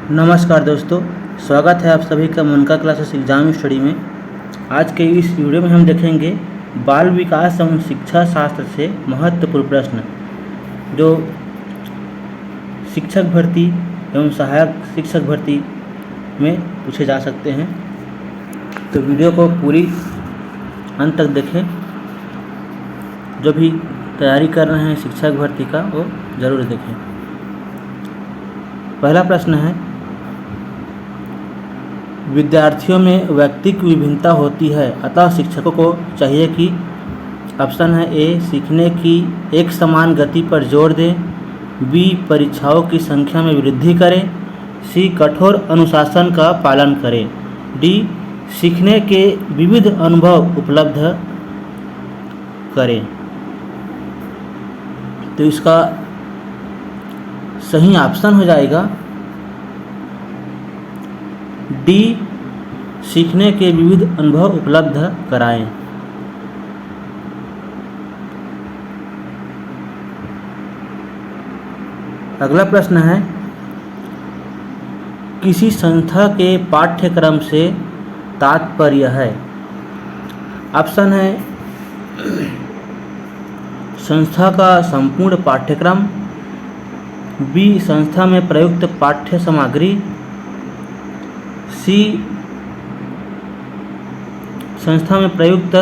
नमस्कार दोस्तों, स्वागत है आप सभी का मनका क्लासेस एग्जाम स्टडी में। आज के इस वीडियो में हम देखेंगे बाल विकास एवं शिक्षा शास्त्र से महत्वपूर्ण प्रश्न जो शिक्षक भर्ती एवं सहायक शिक्षक भर्ती में पूछे जा सकते हैं। तो वीडियो को पूरी अंत तक देखें। जो भी तैयारी कर रहे हैं शिक्षक भर्ती का वो ज़रूर देखें। पहला प्रश्न है, विद्यार्थियों में व्यक्तिक विभिन्नता होती है, अतः शिक्षकों को चाहिए कि ऑप्शन है ए सीखने की एक समान गति पर जोर दें, बी परीक्षाओं की संख्या में वृद्धि करें, सी कठोर अनुशासन का पालन करें, डी सीखने के विविध अनुभव उपलब्ध करें। तो इसका सही ऑप्शन हो जाएगा डी सीखने के विविध अनुभव उपलब्ध कराएं। अगला प्रश्न है, किसी संस्था के पाठ्यक्रम से तात्पर्य है। ऑप्शन है संस्था का संपूर्ण पाठ्यक्रम, बी संस्था में प्रयुक्त पाठ्य सामग्री, सी संस्था में प्रयुक्त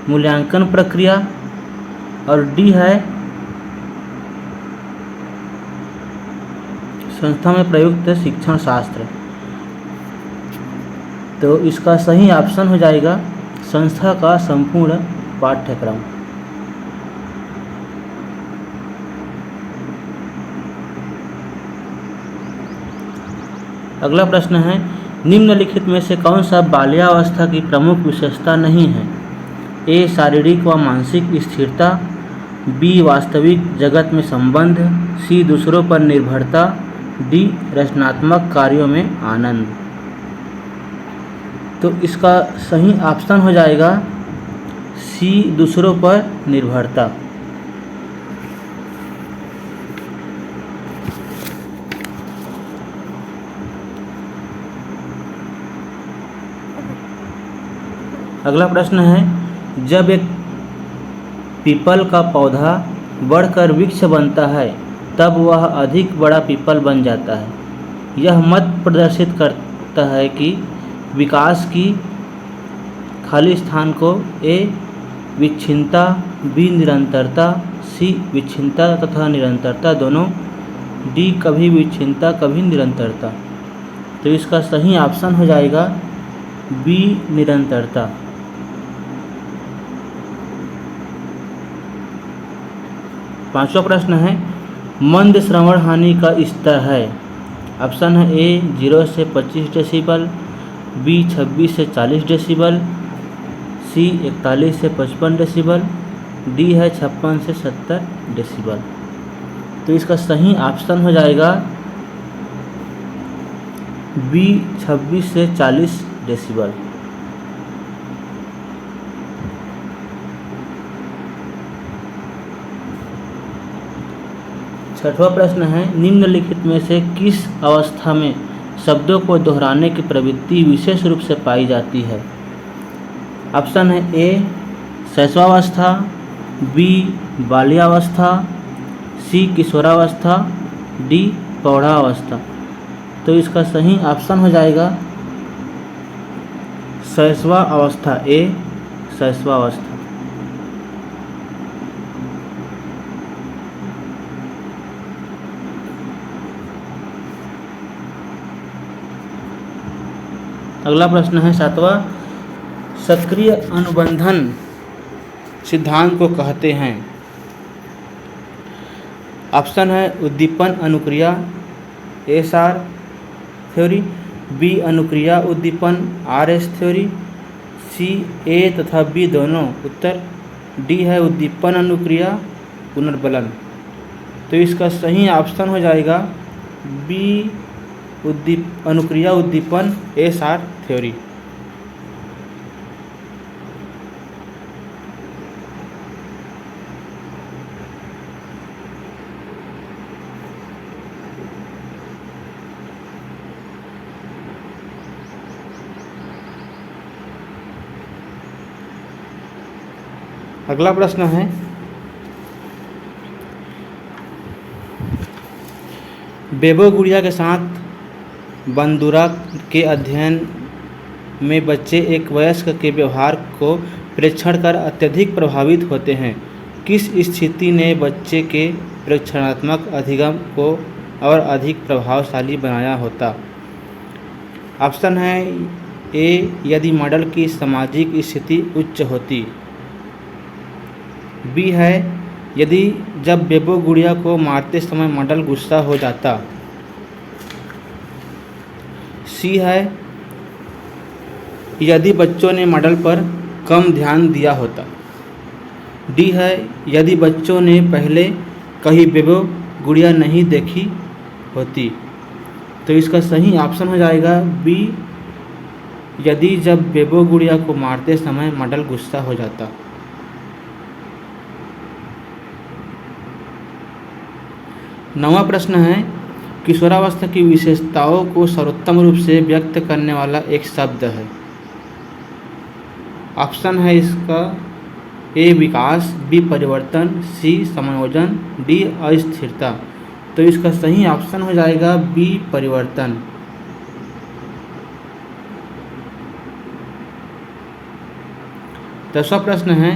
मूल्यांकन प्रक्रिया और डी है संस्था में प्रयुक्त शिक्षण शास्त्र। तो इसका सही ऑप्शन हो जाएगा संस्था का संपूर्ण पाठ्यक्रम। अगला प्रश्न है, निम्नलिखित में से कौन सा बाल्यावस्था की प्रमुख विशेषता नहीं है। ए शारीरिक व मानसिक स्थिरता, बी वास्तविक जगत में संबंध, सी दूसरों पर निर्भरता, डी रचनात्मक कार्यों में आनंद। तो इसका सही ऑप्शन हो जाएगा सी दूसरों पर निर्भरता। अगला प्रश्न है, जब एक पीपल का पौधा बढ़कर वृक्ष बनता है तब वह अधिक बड़ा पीपल बन जाता है। यह मत प्रदर्शित करता है कि विकास की खाली स्थान को ए विच्छिन्नता, बी निरंतरता, सी विच्छिन्नता तथा निरंतरता दोनों, डी कभी विच्छिन्नता कभी निरंतरता। तो इसका सही ऑप्शन हो जाएगा बी निरंतरता। पांचवा प्रश्न है, मंद श्रवण हानि का स्तर है। ऑप्शन है ए 0 से 25 डेसिबल, बी 26 से 40 डेसिबल, सी 41 से 55 डेसिबल, डी है 56 से 70 डेसिबल। तो इसका सही ऑप्शन हो जाएगा बी 26 से 40 डेसिबल। छठवां प्रश्न है, निम्नलिखित में से किस अवस्था में शब्दों को दोहराने की प्रवृत्ति विशेष रूप से पाई जाती है। ऑप्शन है ए शैशवावस्था, बी बाल्यावस्था, सी किशोरावस्था, डी प्रौढ़ावस्था। तो इसका सही ऑप्शन हो जाएगा शैशवावस्था, ए शैशवावस्था। अगला प्रश्न है सातवां, सक्रिय अनुबंधन सिद्धांत को कहते हैं। ऑप्शन है उद्दीपन अनुक्रिया एसआर थ्योरी, बी अनुक्रिया उद्दीपन आरएस थ्योरी, सी ए तथा बी दोनों उत्तर, डी है उद्दीपन अनुक्रिया पुनर्बलन। तो इसका सही ऑप्शन हो जाएगा बी अनुक्रिया उद्दीपन एसआर थ्योरी। अगला प्रश्न है, बेबो गुड़िया के साथ बंदूरा के अध्ययन में बच्चे एक वयस्क के व्यवहार को प्रेक्षण कर अत्यधिक प्रभावित होते हैं। किस स्थिति ने बच्चे के प्रेक्षणात्मक अधिगम को और अधिक प्रभावशाली बनाया होता? ऑप्शन है ए, यदि मॉडल की सामाजिक स्थिति उच्च होती। बी है, यदि जब बेबो गुड़िया को मारते समय मॉडल गुस्सा हो जाता। सी है, यदि बच्चों ने मॉडल पर कम ध्यान दिया होता। डी है, यदि बच्चों ने पहले कहीं बेबो गुड़िया नहीं देखी होती। तो इसका सही ऑप्शन हो जाएगा बी, यदि जब बेबो गुड़िया को मारते समय मॉडल गुस्सा हो जाता। नौवां प्रश्न है, किशोरावस्था की विशेषताओं को सर्वोत्तम रूप से व्यक्त करने वाला एक शब्द है। ऑप्शन है इसका ए, विकास, बी, परिवर्तन, सी, समायोजन, डी, अस्थिरता। तो इसका सही ऑप्शन हो जाएगा बी, परिवर्तन। दसवां प्रश्न है,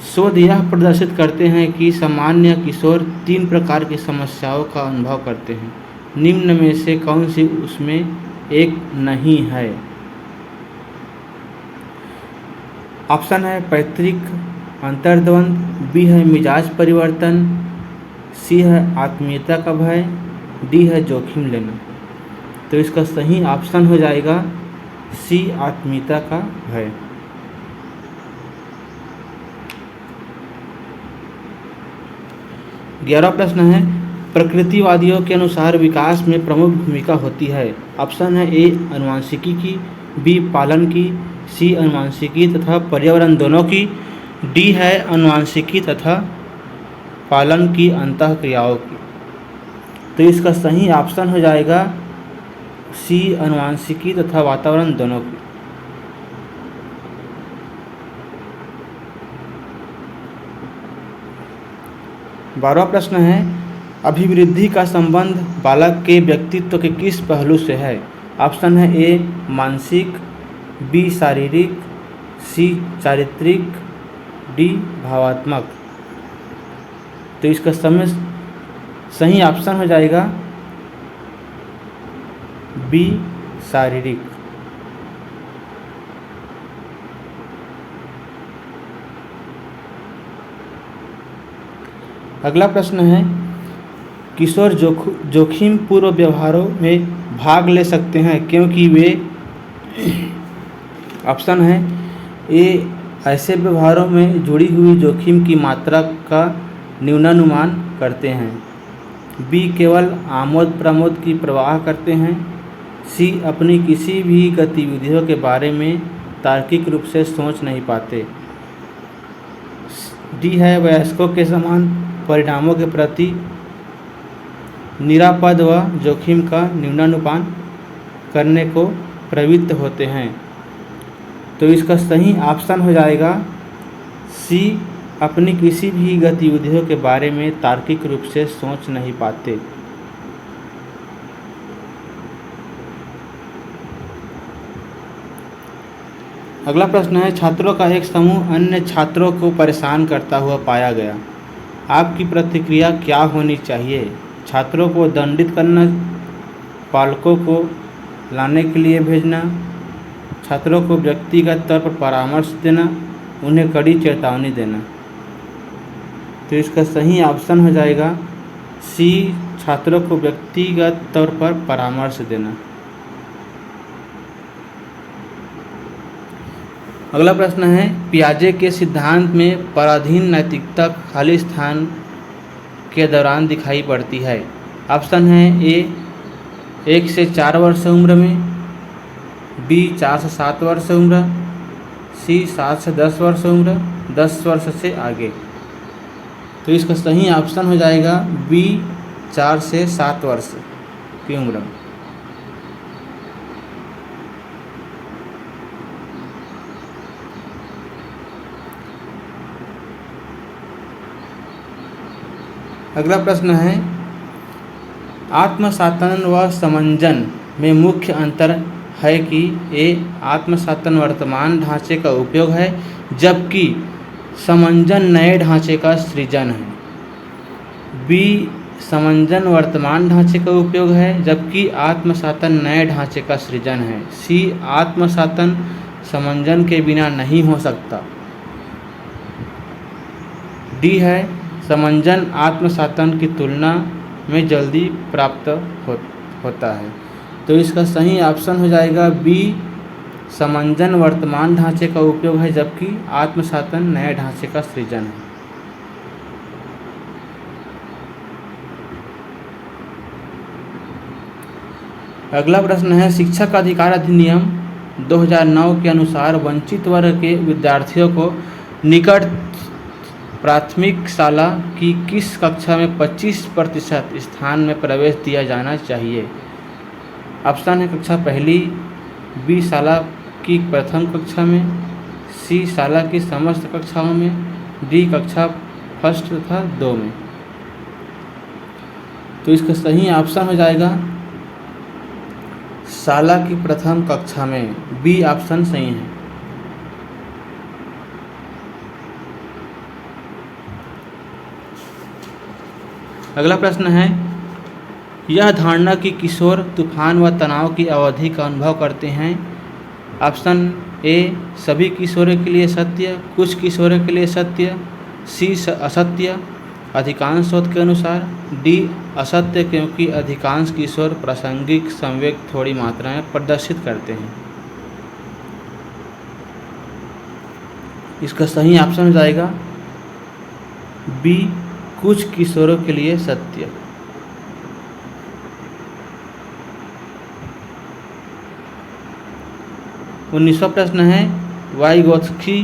शोध यह प्रदर्शित करते हैं कि सामान्य किशोर 3 प्रकार की समस्याओं का अनुभव करते हैं। निम्न में से कौन सी उसमें एक नहीं है? ऑप्शन है पैतृक अंतर्द्वंद, बी है मिजाज परिवर्तन, सी है आत्मीयता का भय, डी है जोखिम लेना। तो इसका सही ऑप्शन हो जाएगा सी, आत्मीयता का भय। 11वां प्रश्न है, प्रकृतिवादियों के अनुसार विकास में प्रमुख भूमिका होती है। ऑप्शन है ए, आनुवंशिकी की, बी, पालन की, सी, आनुवंशिकी तथा पर्यावरण दोनों की, डी है आनुवंशिकी तथा पालन की अंतःक्रियाओं की। तो इसका सही ऑप्शन हो जाएगा सी, आनुवंशिकी तथा वातावरण दोनों की। 12वां प्रश्न है, अभिवृद्धि का संबंध बालक के व्यक्तित्व के किस पहलू से है? ऑप्शन है ए, मानसिक, बी, शारीरिक, सी, चारित्रिक, डी, भावात्मक। तो इसका सही ऑप्शन हो जाएगा बी, शारीरिक। अगला प्रश्न है, किशोर जोखिम पूर्व व्यवहारों में भाग ले सकते हैं क्योंकि वे ऑप्शन है ए, ऐसे व्यवहारों में जुड़ी हुई जोखिम की मात्रा का न्यूनानुमान करते हैं, बी, केवल आमोद प्रमोद की परवाह करते हैं, सी, अपनी किसी भी गतिविधियों के बारे में तार्किक रूप से सोच नहीं पाते, डी है वयस्कों के समान परिणामों के प्रति निरापद व जोखिम का न्यूनानुमान करने को प्रवृत्त होते हैं। तो इसका सही ऑप्शन हो जाएगा सी, अपनी किसी भी गतिविधियों के बारे में तार्किक रूप से सोच नहीं पाते। अगला प्रश्न है, छात्रों का एक समूह अन्य छात्रों को परेशान करता हुआ पाया गया। आपकी प्रतिक्रिया क्या होनी चाहिए? छात्रों को दंडित करना, पालकों को लाने के लिए भेजना, छात्रों को व्यक्तिगत तौर पर परामर्श देना, उन्हें कड़ी चेतावनी देना। तो इसका सही ऑप्शन हो जाएगा सी, छात्रों को व्यक्तिगत तौर पर परामर्श देना। अगला प्रश्न है, पियाजे के सिद्धांत में पराधीन नैतिकता खाली स्थान के दौरान दिखाई पड़ती है। ऑप्शन है ए, 1 से 4 वर्ष उम्र में, बी, 4 से 7 वर्ष उम्र, सी, 7 से 10 वर्ष उम्र, 10 वर्ष से आगे। तो इसका सही ऑप्शन हो जाएगा बी, 4 से 7 वर्ष की उम्र में। अगला प्रश्न है, आत्मसातन व समंजन में मुख्य अंतर है कि ए आत्मसातन वर्तमान ढांचे का उपयोग है जबकि समंजन नए ढांचे का सृजन है। बी समंजन वर्तमान ढांचे का उपयोग है जबकि आत्मसातन नए ढांचे का सृजन है। सी आत्मसातन समंजन के बिना नहीं हो सकता। डी है समंजन आत्मसातन की तुलना में जल्दी प्राप्त होता है। तो इसका सही ऑप्शन हो जाएगा बी समंजन वर्तमान ढांचे का उपयोग है जबकि आत्मसातन नए ढांचे का सृजन है। अगला प्रश्न है, शिक्षक अधिकार अधिनियम 2009 के अनुसार वंचित वर्ग के विद्यार्थियों को निकट प्राथमिक शाला की किस कक्षा में 25% स्थान में प्रवेश दिया जाना चाहिए। ऑप्शन है कक्षा पहली, बी शाला की प्रथम कक्षा में, सी शाला की समस्त कक्षाओं में, डी कक्षा फर्स्ट तथा 2 में। तो इसका सही ऑप्शन हो जाएगा शाला की प्रथम कक्षा में। बी ऑप्शन सही है। अगला प्रश्न है, यह धारणा कि किशोर तूफान व तनाव की अवधि का अनुभव करते हैं। ऑप्शन ए सभी किशोरों के लिए सत्य, कुछ किशोरों के लिए सत्य, सी असत्य अधिकांश शोध के अनुसार, डी असत्य क्योंकि अधिकांश किशोर प्रासंगिक संवेग थोड़ी मात्रा में प्रदर्शित करते हैं। इसका सही ऑप्शन हो जाएगा बी कुछ किशोरों के लिए सत्य। उन्नीसवां प्रश्न है, वाइगोत्स्की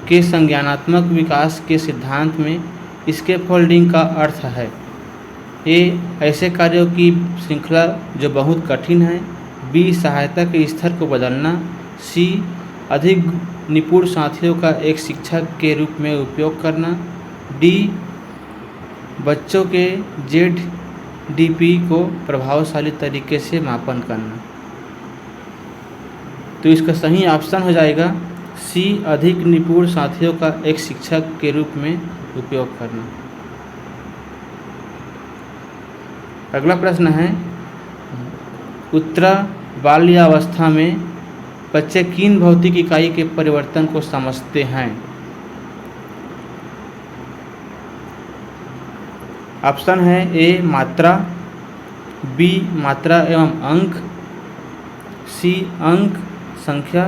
के संज्ञानात्मक विकास के सिद्धांत में स्कैफोल्डिंग का अर्थ है। ए ऐसे कार्यों की श्रृंखला जो बहुत कठिन है, बी सहायता के स्तर को बदलना, सी अधिक निपुण साथियों का एक शिक्षक के रूप में उपयोग करना, डी बच्चों के ZDP को प्रभावशाली तरीके से मापन करना। तो इसका सही ऑप्शन हो जाएगा सी अधिक निपुण साथियों का एक शिक्षक के रूप में उपयोग करना। अगला प्रश्न है, उत्तरा बाल्यावस्था में बच्चे किन भौतिक इकाई के परिवर्तन को समझते हैं। ऑप्शन है ए मात्रा, बी मात्रा एवं अंक, सी अंक संख्या,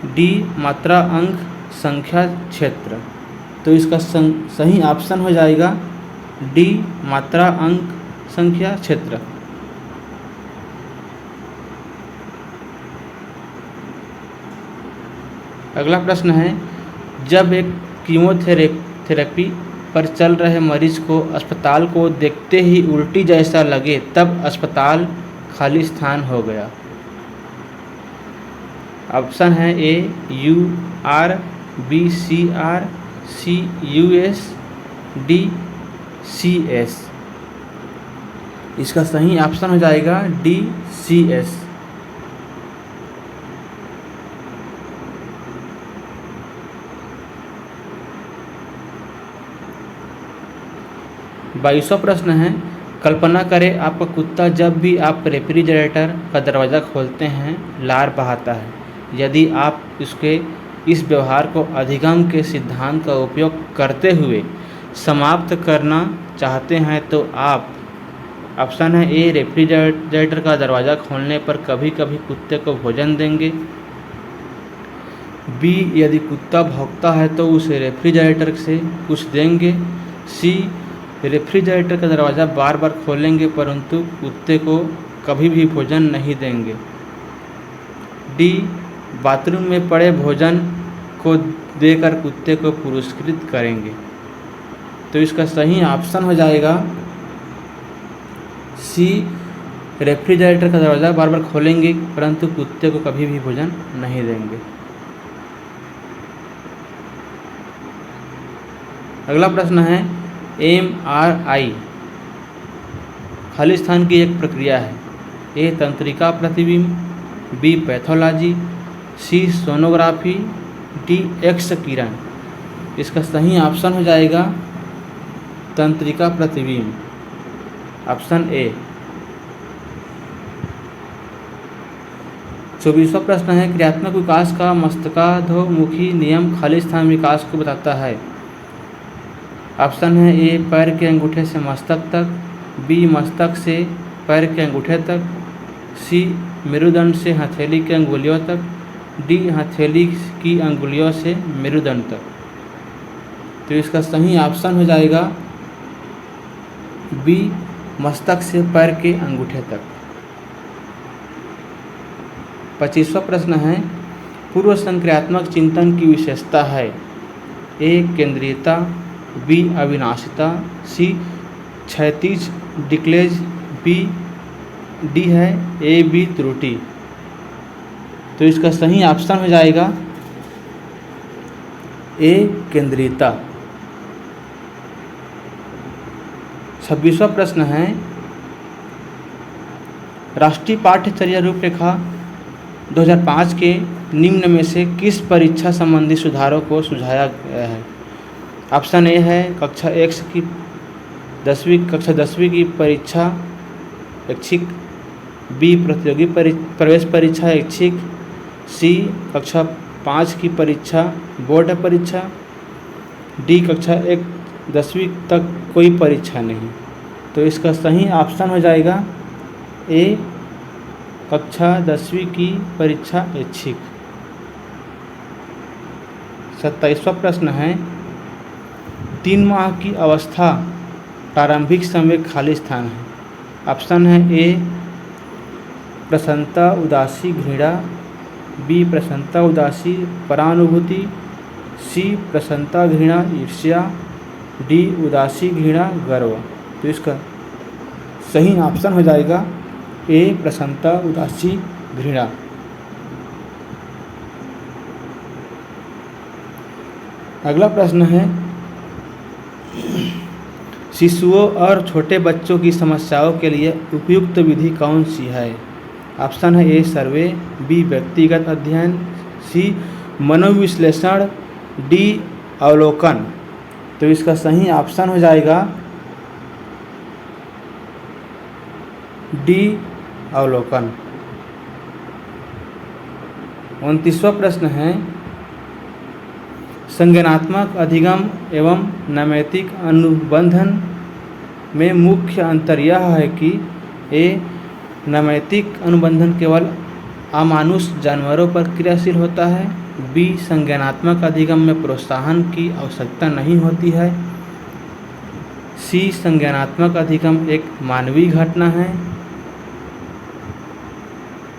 डी मात्रा अंक संख्या क्षेत्र। तो इसका सही ऑप्शन हो जाएगा डी मात्रा अंक संख्या क्षेत्र। अगला प्रश्न है, जब एक कीमोथेरेपी पर चल रहे मरीज को अस्पताल को देखते ही उल्टी जैसा लगे तब अस्पताल खाली स्थान हो गया। ऑप्शन है ए UR, बी CR, सी US, डी CS। इसका सही ऑप्शन हो जाएगा डी CS। 22वां प्रश्न है, कल्पना करें आपका कुत्ता जब भी आप रेफ्रिजरेटर का दरवाज़ा खोलते हैं लार बहाता है। यदि आप उसके इस व्यवहार को अधिगम के सिद्धांत का उपयोग करते हुए समाप्त करना चाहते हैं तो आप ऑप्शन है ए रेफ्रिजरेटर का दरवाज़ा खोलने पर कभी कभी कुत्ते को भोजन देंगे, बी यदि कुत्ता भौंकता है तो उसे रेफ्रिजरेटर से कुछ देंगे, सी रेफ्रिजरेटर का दरवाज़ा बार बार खोलेंगे परंतु कुत्ते को कभी भी भोजन नहीं देंगे, डी बाथरूम में पड़े भोजन को देकर कुत्ते को पुरस्कृत करेंगे। तो इसका सही ऑप्शन हो जाएगा सी रेफ्रिजरेटर का दरवाज़ा बार बार खोलेंगे परंतु कुत्ते को कभी भी भोजन नहीं देंगे। अगला प्रश्न है, MRI खालिस्तान की एक प्रक्रिया है। ए तंत्रिका प्रतिबिंब, बी पैथोलॉजी, सी सोनोग्राफी, डी एक्स किरण। इसका सही ऑप्शन हो जाएगा तंत्रिका प्रतिबिंब, ऑप्शन ए। 24वां प्रश्न है क्रियात्मक विकास का मस्तकाधोमुखी नियम खालिस्तान विकास को बताता है। ऑप्शन है ए पैर के अंगूठे से मस्तक तक, बी मस्तक से पैर के अंगूठे तक, सी मेरुदंड से हथेली के अंगुलियों तक, डी हथेली की अंगुलियों से मेरुदंड तक। तो इसका सही ऑप्शन हो जाएगा बी मस्तक से पैर के अंगूठे तक। 25वां प्रश्न है पूर्व संक्रियात्मक चिंतन की विशेषता है। ए केंद्रीयता, बी अविनाशिता, सी क्षैतिज डिक्लेज, डी है ए बी त्रुटि। तो इसका सही ऑप्शन हो जाएगा ए केंद्रीयता। 26वां प्रश्न है राष्ट्रीय पाठ्यचर्या रूपरेखा 2005 के निम्न में से किस परीक्षा संबंधी सुधारों को सुझाया गया है। ऑप्शन ए है कक्षा 10वीं की परीक्षा ऐच्छिक, बी प्रतियोगी प्रवेश परीक्षा ऐच्छिक, सी कक्षा 5 की परीक्षा बोर्ड परीक्षा, डी कक्षा 10वीं तक कोई परीक्षा नहीं। तो इसका सही ऑप्शन हो जाएगा ए कक्षा 10वीं की परीक्षा ऐच्छिक। 27वां प्रश्न है 3 माह की अवस्था प्रारंभिक समय खाली स्थान है। ऑप्शन है ए प्रसन्नता उदासी घृणा, बी प्रसन्नता उदासी परानुभूति, सी प्रसन्नता घृणा ईर्ष्या, डी उदासी घृणा गर्व। तो इसका सही ऑप्शन हो जाएगा ए प्रसन्नता उदासी घृणा। अगला प्रश्न है शिशुओं और छोटे बच्चों की समस्याओं के लिए उपयुक्त विधि कौन सी है। ऑप्शन है ए सर्वे, बी व्यक्तिगत अध्ययन, सी मनोविश्लेषण, डी अवलोकन। तो इसका सही ऑप्शन हो जाएगा डी अवलोकन। 29वां प्रश्न है संज्ञानात्मक अधिगम एवं नैमित्तिक अनुबंधन में मुख्य अंतर यह है कि ए नैमित्तिक अनुबंधन केवल अमानुष जानवरों पर क्रियाशील होता है, बी संज्ञानात्मक अधिगम में प्रोत्साहन की आवश्यकता नहीं होती है, सी संज्ञानात्मक अधिगम एक मानवीय घटना है,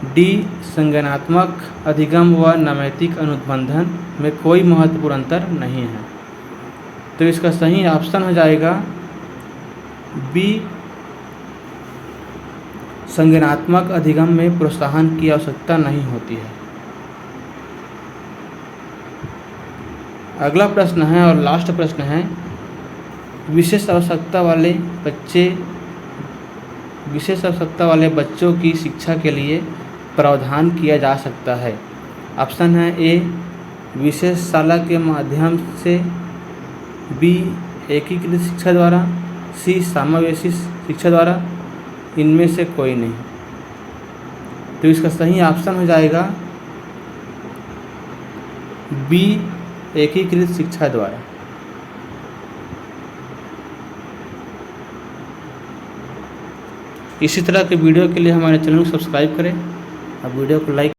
डी संज्ञानात्मक अधिगम व नैमित्तिक अनुबंधन में कोई महत्वपूर्ण अंतर नहीं है। तो इसका सही ऑप्शन हो जाएगा बी संज्ञानात्मक अधिगम में प्रोत्साहन की आवश्यकता नहीं होती है। अगला प्रश्न है और लास्ट प्रश्न है विशेष आवश्यकता वाले बच्चों की शिक्षा के लिए प्रावधान किया जा सकता है। ऑप्शन है ए विशेष शाला के माध्यम से, बी एकीकृत शिक्षा द्वारा, सी समावेशी शिक्षा द्वारा, इनमें से कोई नहीं। तो इसका सही ऑप्शन हो जाएगा बी एकीकृत शिक्षा द्वारा। इसी तरह के वीडियो के लिए हमारे चैनल को सब्सक्राइब करें और वीडियो को लाइक